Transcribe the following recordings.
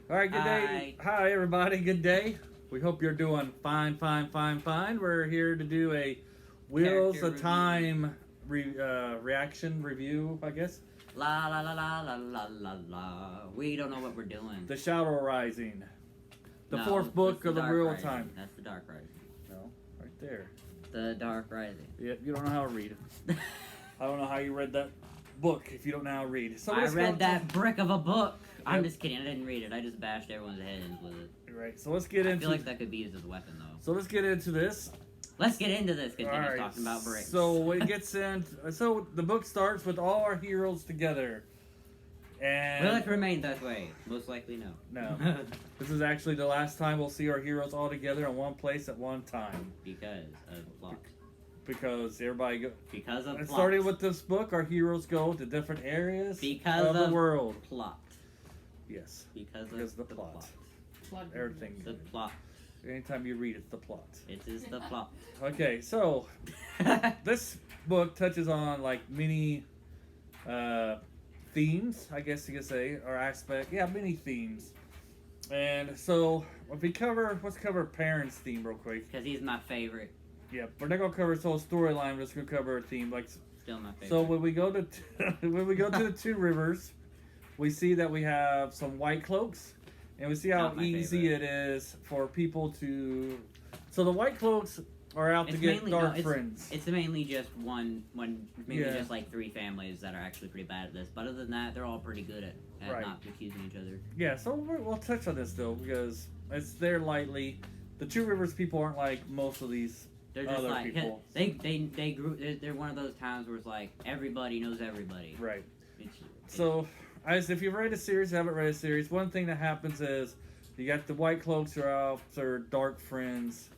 All right, good day. Hi, everybody. Good day. We hope you're doing fine. We're here to do a Wheels Character of Time reaction review, I guess. La la la la la la la la. We don't know what we're doing. The Shadow Rising. The No, fourth book that's of the Dark Wheel of Rising. Time. That's the Dark Rising. No, right there. The Dark Rising. Yep, you don't know how to read. I don't know how you read that book if you don't know how to read. So I read that brick of a book. I'm Yep. just kidding. I didn't read it. I just bashed everyone's heads with it. Right, so let's get I into feel like that could be used as a weapon, though. So let's get into this. Let's get into this because All Dennis right, talking about bricks. So it gets in. So the book starts with all our heroes together, and Will it remain that way? Most likely, no. No. This is actually the last time we'll see our heroes all together in one place at one time Because of plot. because everybody go. Because of It plot. started with this book. Our heroes go to different areas Because of the world. plot. Yes, Because Because of the plot. Plug. everything. The plot. Anytime you read, it's the plot. It is the plot. Okay, so this book touches on like many themes, I guess you could say, or aspect. Yeah, many themes. And so if we let's cover Perrin's theme real quick. Because he's my favorite. Yeah, we're not gonna cover his whole storyline. We're just gonna cover a theme. Like, Still my favorite. so when we go to when we go to the Two Rivers, we see that we have some white cloaks, and we see how Not my easy favorite. it is for people to. So the white cloaks are out to get dark friends. It's mainly just maybe Yeah. just like three families that are actually pretty bad at this. But other than that, they're all pretty good at Right. not accusing each other. Yeah, so we'll touch on this though because it's there lightly. The Two Rivers people aren't like most of these They're just other like people. they grew. They're one of those towns where it's like everybody knows everybody. Right. It's- So, as if you've read a series, haven't read a series, one thing that happens is you got the white cloaks who are out, they're dark friends,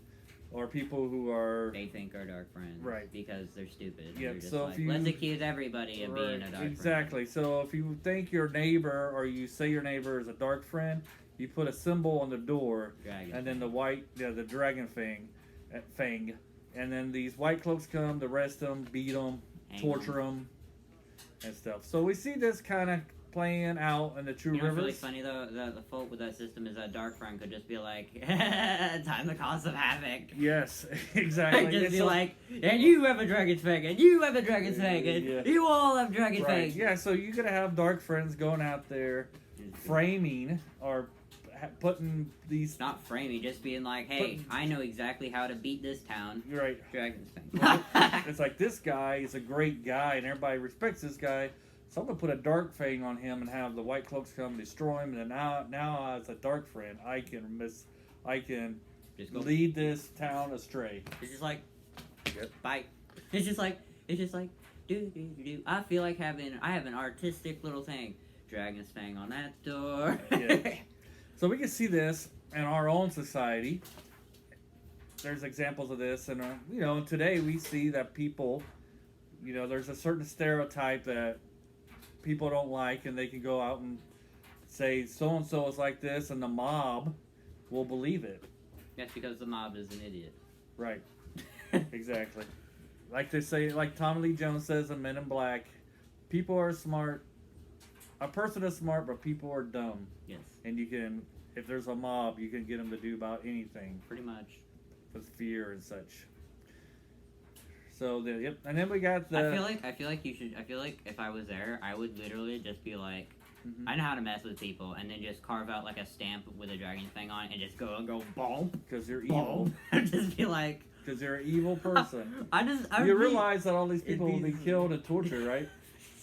or people who are they think are dark friends, Right. Because they're stupid. Yeah, They're just so if like, you- let's accuse everybody of being a dark exactly. So if you think your neighbor or you say your neighbor is a dark friend, you put a symbol on the door, friend. Dragon. and then the dragon fang, and then these white cloaks come, to arrest them, beat them, Hang torture them, and stuff. So we see this kind of playing out in the Two You know what's Rivers. really funny though? The fault with that system is that Dark Friend could just be like, time to cause some havoc. Yes, exactly. Just It's be so- like, and you have a dragon's fang, and you have a dragon's fang, and Yeah. you all have dragon right. fangs. Yeah, so you're gonna have dark friends going out there, framing or putting these. Not framing, just being like, hey, I know exactly how to beat this town. Right. Dragon's fang. It's like this guy is a great guy, and everybody respects this guy. So I'm gonna put a dark fang on him and have the white cloaks come and destroy him. And then now as a dark friend, I can Just go. lead this town astray. It's just like, Yep. bite. It's just like, do. I feel like I have an artistic little thing. Dragon's fang on that door. Yeah. So we can see this in our own society. There's examples of this, and today we see that people, there's a certain stereotype that people don't like, and they can go out and say so and so is like this, and the mob will believe it. That's because the mob is an idiot. Right. Exactly. Like they say, like Tommy Lee Jones says in Men in Black, people are smart. A person is smart, but people are dumb. Yes, And you can, if there's a mob, you can get them to do about anything pretty much. with fear and such. So yep, and then we got the. I feel like you should. I feel like if I was there, I would literally just be like, Mhm. I know how to mess with people, and then just carve out like a stamp with a dragon thing on it, and just go boom, Because you're evil. boom, and just be like, Because you're an evil person. I You realize that all these people will it'd be be- killed and tortured, right?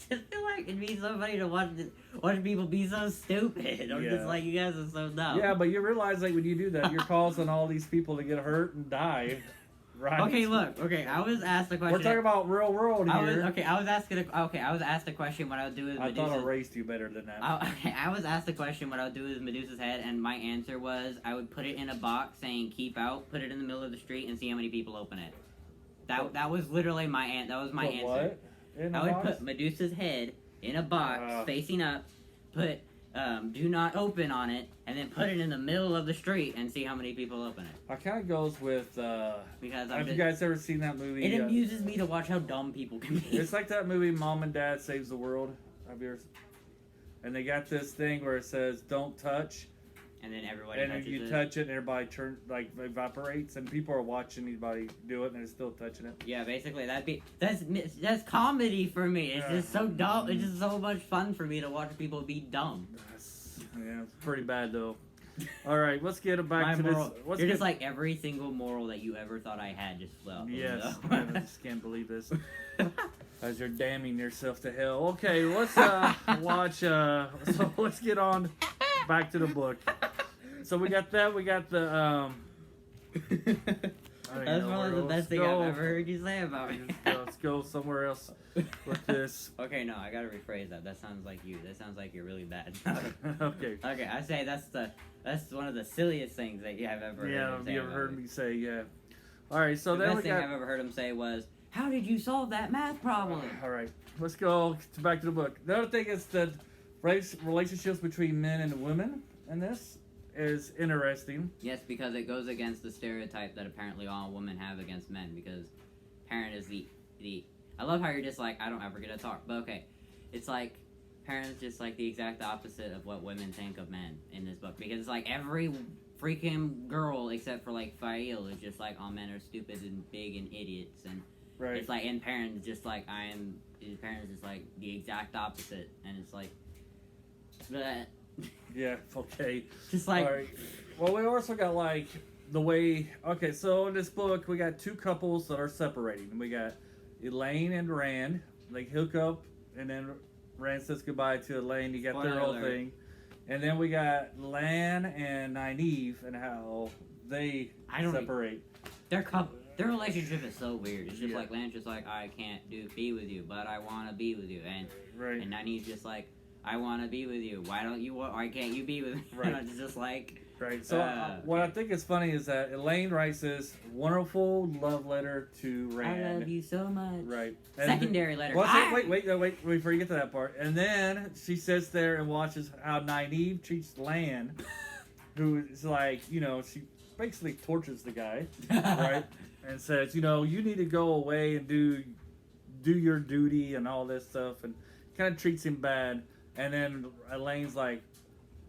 just feel like it'd be so funny to watch people be so stupid. I'm Yeah. just like, you guys are so dumb. Yeah, but you realize like when you do that, you're causing all these people to get hurt and die, right? Okay, look. Okay, I was asked a question. We're talking about real world here. I was asked a question. What I would do is I thought I raised you better than that. I was asked a question. What I would do is Medusa's head, and my answer was I would put it in a box saying "keep out," put it in the middle of the street, and see how many people open it. That was literally that was my Put answer. What? In the I would box? put Medusa's head in a box facing up, put "do not open" on it, and then put it in the middle of the street and see how many people open it. I kind of goes with. Because Have you guys ever seen that movie? it amuses me to watch how dumb people can be. It's like that movie Mom and Dad Saves the World. Have you ever? And they got this thing where it says "Don't touch," And then everybody and then touches you it. touch it, and everybody evaporates, and people are watching anybody do it, and they're still touching it. Yeah, basically that's comedy for me. It's just so dumb. It's just so much fun for me to watch people be dumb. Yeah, it's pretty bad though. All right, let's get back to moral, this. You're just like every single moral that you ever thought I had just fell. Yes, man, I just can't believe this. As you're damning yourself to hell. Okay, let's watch. So let's get on back to the book. So we got that. We got the. That's probably the best thing I've ever heard you say about me. Let's go somewhere else with this. Okay, no, I gotta rephrase that. That sounds like you. That sounds like you're really bad. Okay. Okay, I say that's one of the silliest things that you have ever heard. Yeah, him say you ever about heard me. me say, yeah. All right, so The then best we thing got. I've ever heard him say was, "How did you solve that math problem?" All right, let's go back to the book. The other thing is that relationships between men and women in this is interesting. Yes, because it goes against the stereotype that apparently all women have against men. Because parent is the. I love how you're just like, I don't ever get to talk, but okay, it's like parent's just like the exact opposite of what women think of men in this book. Because it's like every freaking girl except for like Fael is just like all men are stupid and big and idiots, and Right. it's like, and parent is just like his parent is just like the exact opposite, and it's like, bleh. Yeah, okay. Just like, All right. Well, we also got like the way. Okay, so in this book, we got two couples that are separating. We got Elaine and Rand. They hook up, and then Rand says goodbye to Elaine. You got their Spoiler whole alert. thing. And then we got Lan and Nynaeve and how they I don't separate. their relationship is so weird. It's just Yeah. like Lan's just like, I can't be with you, but I want to be with you, and Right. Nynaeve's just like, I want to be with you. Why can't you be with me? Right. And it's just like, Right. So what I think is funny is that Elaine writes this wonderful love letter to Rand. I love you so much. Right. And Secondary letter. Well, Ah! wait, before you get to that part. And then she sits there and watches how Nynaeve treats Lan, who is like, she basically tortures the guy, right? And says, you need to go away and do your duty and all this stuff, and kind of treats him bad. And then Elaine's like,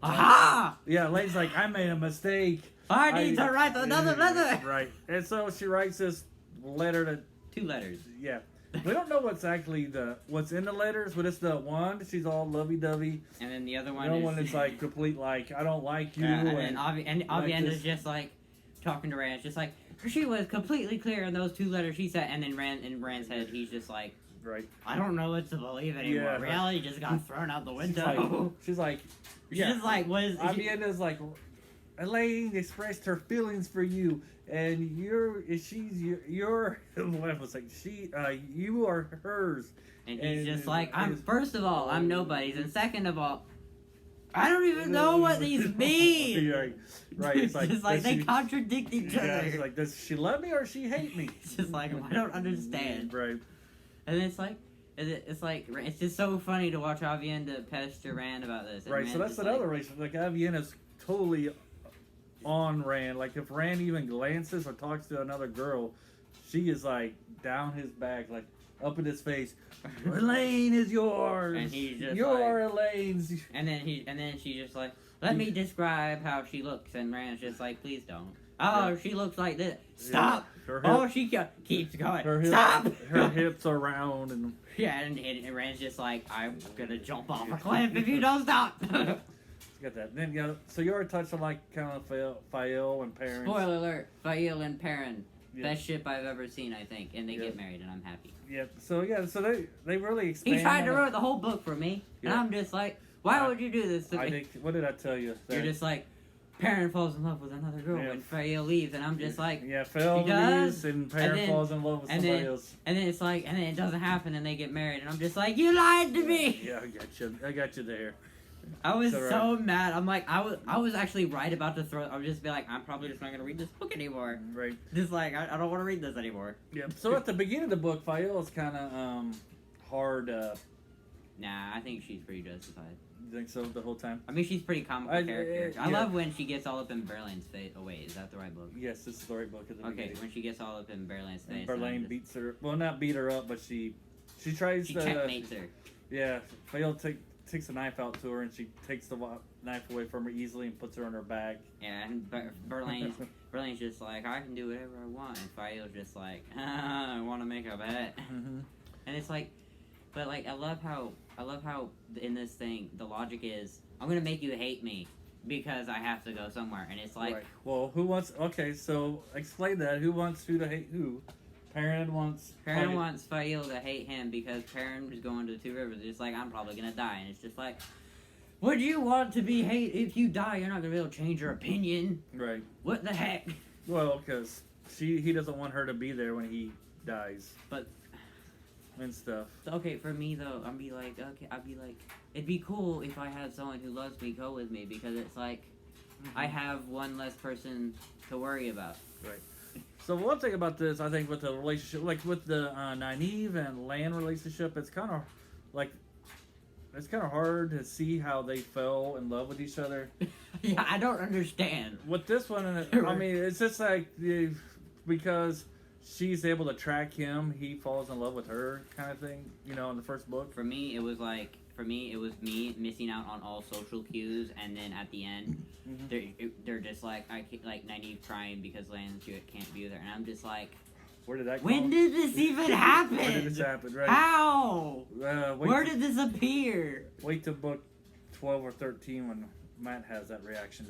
Aha! Elaine's like, I made a mistake. I need to write another letter. Right. And so she writes this letter to 2 letters. Yeah. We don't know what's in the letters, but it's the one, she's all lovey-dovey. And then the other The one other is one is like complete, like, I don't like you. and then Avienda this. is just like talking to Rand. It's just like, she was completely clear in those 2 letters she said, and then in Rand's head, he's just like, Right. I don't know what to believe anymore. Yeah. Reality just got thrown out the window. She's like, She's just like, what is Avienda's like, Elaine expressed her feelings for you, and you're what was like, you are hers. And he's and just like, it's- first of all, I'm nobody's, and second of all, I don't even know what these mean. Right. It's like, just like does they she- contradict each Yeah, other. it's like, does she love me or does she hate me? It's just like, I don't understand. Right. And it's like, it's just so funny to watch Avienda pester Rand about this. And Right, so Rand's that's just another reason. Like, Aviena's totally on Rand. Like, if Rand even glances or talks to another girl, she is, like, down his back, like, up in his face. Elaine is yours. And he's just You're Elaine's. And then she's just like, let me describe how she looks. And Rand's just like, please don't. Oh, Yeah. she looks like this. Stop. Her Oh, hip- she keeps going. her hip- Stop. Her hips are round and Yeah, and Rand's just like, I'm gonna jump off a cliff if you don't stop. got that. Then so you already touched on like kind of Fael and parents. Spoiler alert: Fael and Perrin, Yeah. best ship I've ever seen, I think, and they Yeah. get married, and I'm happy. Yeah. So they really expand. He tried to on ruin the whole book for me, and Yeah. I'm just like, why would you do this to I me? think. What did I tell you? You're just like, Perrin falls in love with another girl Yeah. when Fael leaves, and I'm just like, yeah, Fael She does, leaves and parent then- falls in love with and somebody then- else. and then it's like, and then it doesn't happen, and they get married, and I'm just like, you lied to me. Yeah, I got you there. I was It's so alright. mad. I'm like, I was actually right about to throw. I would just be like, I'm probably just not gonna read this book anymore. Right. Just like, I don't want to read this anymore. Yeah. So at the beginning of the book, Fael is kind of hard. Nah, I think she's pretty justified. You think so the whole time? I mean, she's pretty comical character. I yeah. love when she gets all up in Berlin's face. Oh wait, is that the right book? Yes, this is the right book at the Okay, beginning. when she gets all up in Berlin's face. And and I'm Verlaine just- beats her. Well, not beat her up, but she tries She to. checkmates her. Yeah, Fael takes a knife out to her, and she takes the knife away from her easily and puts her on her back. Yeah, and Berlane's just like, I can do whatever I want, and Fael's just like, I want to make a bet. Mm-hmm. And it's like, but like I love how in this thing the logic is, I'm gonna make you hate me because I have to go somewhere, and it's like, Right. Well, who wants? Okay, so explain that. Who wants who to hate who? Perrin wants. Fael to hate him because Perrin is going to the Two Rivers. It's like, I'm probably gonna die, and it's just like, would you want to be hate? If you die, you're not gonna be able to change your opinion. Right. What the heck? Well, because he doesn't want her to be there when he dies. But and stuff. okay, for me though, I'd be like, it'd be cool if I had someone who loves me go with me, because it's like, I have one less person to worry about. Right. So one thing about this, I think, with the relationship, like with the Nynaeve and Lan relationship, it's kind of hard to see how they fell in love with each other. Yeah, I don't understand. With this one, I mean, it's just like because she's able to track him, he falls in love with her, kind of thing. You know, in the first book. For me, it was me missing out on all social cues, and then at the end, they're just like, Nynaeve crying because Lan can't be with her, and I'm just like, where did that? When did this even happen? When did this happen? Right? How? Where did this appear? Wait till book 12 or 13 when Matt has that reaction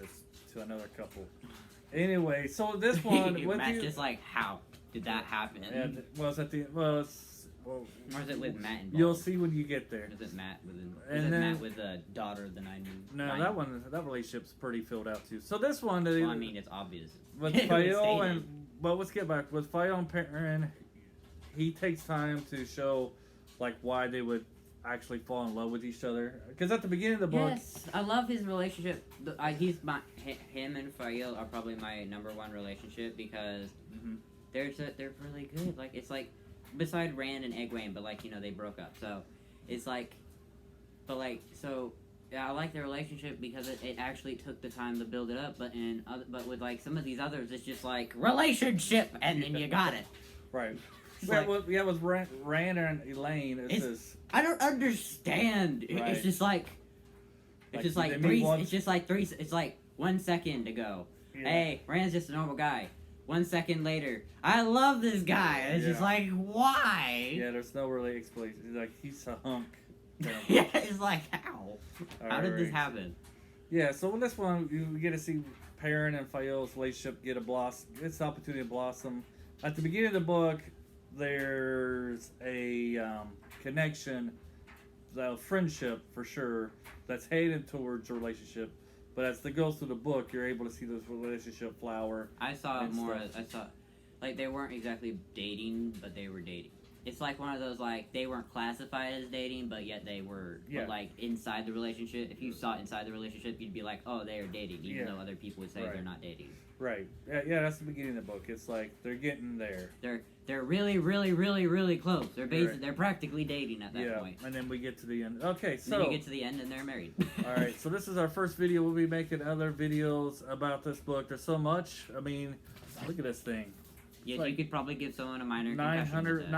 to another couple. Anyway, so this one, Matt's just like, how did that happen? Yeah, well, it's at the or is it with Matt involved? You'll see when you get there. Is it Matt with the daughter that I knew? No, that relationship's pretty filled out too. So this one, well, I mean, it's obvious. With Fael let's get back with Fael and Perrin. He takes time to show like why they would actually fall in love with each other. Because at the beginning of the book, yes, I love his relationship. Him and Fael are probably my number one relationship because they're really good. Like, it's like, beside Rand and Egwene, but like, you know, they broke up. So it's like, I like their relationship because it actually took the time to build it up. But with like some of these others, it's just like relationship, and then you got it. Right. Like, with Rand and Elaine, I don't understand. Right. It's just like, it's like 1 second ago. Yeah. Hey, Rand's just a normal guy. 1 second later, I love this guy. It's just like, why? Yeah, there's no really explanation. It's like, he's a hunk. Yeah, it's like, how? How did this happen? Yeah, so with this one, you get to see Perrin and Fael's relationship get it's an opportunity to blossom. At the beginning of the book, there's a connection, a friendship for sure, that's headed towards a relationship. But as it goes through the book, you're able to see this relationship flower. I saw like, they weren't exactly dating, but they were dating. It's like one of those, like, they weren't classified as dating, but yet they were, but like, inside the relationship. If you saw inside the relationship, you'd be like, oh, they are dating, even though other people would say they're not dating. Right. Yeah, that's the beginning of the book. It's like, they're getting there. They're really, really, really, really close. They're practically dating at that point. And then we get to the end. Okay, so... then you get to the end and they're married. Alright, so this is our first video. We'll be making other videos about this book. There's so much. I mean, look at this thing. Yeah, like, you could probably give someone a minor 900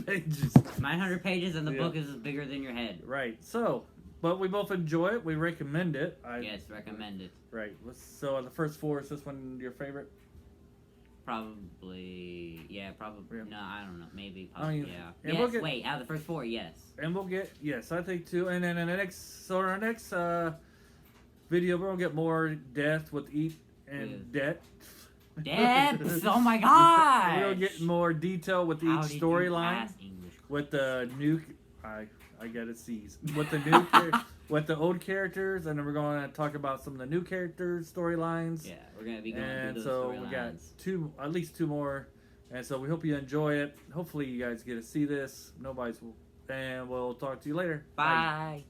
pages. 900 pages, and the book is bigger than your head. Right. So, but we both enjoy it. We recommend it. Yes, recommend it. Right. So, the first four, is this one your favorite? Probably. Yeah, probably. Yeah. No, I don't know. Maybe. Possibly, yeah. Yes, wait, out of the first four, yes. And we'll get, yes, I think too. And then in our next video, we're going to get more depth with debt. Depth! Oh my gosh! We'll get more detail with each storyline. With the new, I got it seized. With the new, with the old characters, and then we're going to talk about some of the new characters' storylines. Yeah, we're going to be going through those storylines. We got at least two more, and so we hope you enjoy it. Hopefully, you guys get to see this. And we'll talk to you later. Bye.